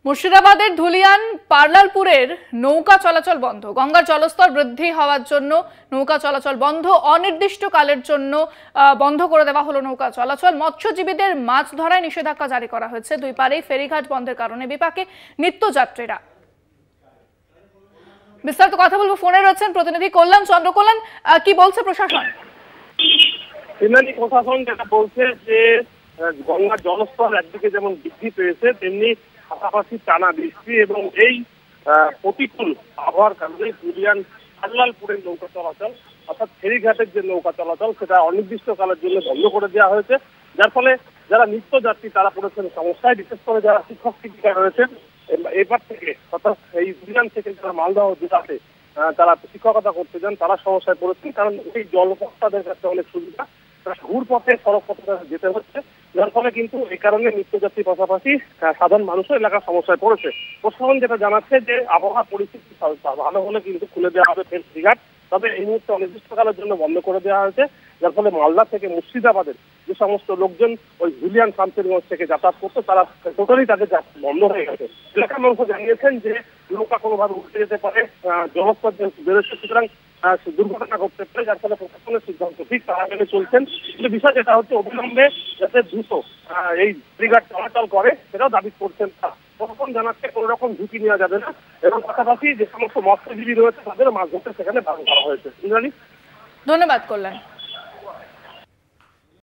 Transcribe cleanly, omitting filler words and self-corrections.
মুর্শিদাবাদের ধুলিয়ান পার্লারপুরের নৌকা চলাচল বন্ধ। গঙ্গার জলস্তর বৃদ্ধি হওয়ার জন্য নৌকা চলাচল বন্ধ, অনির্দিষ্টকালের জন্য বন্ধ করে দেওয়া হলো নৌকা চলাচল। মৎস্যজীবীদের মাছ ধরায় নিষেধাজ্ঞা জারি করা হয়েছে। দুই পারেই ফেরিঘাট বন্ধের কারণে বিপাকে নিত্যযাত্রীরা। বিস্তারিত কথা বলবো, ফোনে রয়েছেন প্রতিনিধি কল্যাণ চন্দ্র। কল্যাণ, কি বলছে প্রশাসন? প্রশাসন যেটা বলছে যে গঙ্গার জলস্তর একদিকে যেমন বৃদ্ধি পেয়েছে, তেমনি পাশাপাশি টানা বৃষ্টি এবং এই প্রতিকূল আবহাওয়ার কারণে ধুলিয়ান পার্লারপুরের নৌকা চলাচল অর্থাৎ ফেরিঘাটের যে নৌকা চলাচল সেটা অনির্দিষ্টকালের জন্য বন্ধ করে দেওয়া হয়েছে। যার ফলে যারা নিত্যযাত্রী তারা পড়েছেন সমস্যায়, বিশেষ করে যারা শিক্ষক শিক্ষিকা রয়েছেন এবার থেকে অর্থাৎ এই ধুলিয়ান থেকে যারা মালদহ জেলাতে তারা শিক্ষকতা করতে যান তারা সমস্যায় পড়েছেন, কারণ এই জলপথ তাদের কাছে অনেক সুবিধা, ঘুর পথে সড়ক পথে যেতে হচ্ছে। যার ফলে কিন্তু এই কারণে নিত্যযাত্রীর পাশাপাশি সাধারণ মানুষও এলাকার সমস্যায় পড়েছে। প্রশাসন যেটা জানাচ্ছে যে আবহাওয়া পরিস্থিতি ভালো হলে কিন্তু খুলে দেওয়া হবে ফেরিঘাট, তবে এই মুহূর্তে অনির্দিষ্টকালের জন্য বন্ধ করে দেওয়া হয়েছে। যার ফলে মালদা থেকে মুর্শিদাবাদের যে সমস্ত লোকজন ওই ধুলিয়ান শামশেরগঞ্জ থেকে যাতায়াত করতো তারা টোটালি তাদের বন্ধ হয়ে গেছে। এলাকার মানুষ জানিয়েছেন যে নৌকা কোনোভাবে উঠে যেতে পারে, জলস্তর বেড়েছে, সুতরাং দুর্ঘটনা ঘটতে পারে, যার ফলে প্রশাসনের সিদ্ধান্ত ঠিক তারা মেনে চলছেন। কিন্তু বিষয় যেটা হচ্ছে অবিলম্বে যাতে দ্রুত এই ফেরিঘাট চলাচল করে সেটাও দাবি করছেন তারা। প্রশাসন জানাচ্ছে কোনো রকম ঝুঁকি নেওয়া যাবে না এবং পাশাপাশি যে সমস্ত মৎস্যজীবী রয়েছে তাদের মাছ ধরতে সেখানে বারণ করা হয়েছে। ধন্যবাদ কল্যাণ।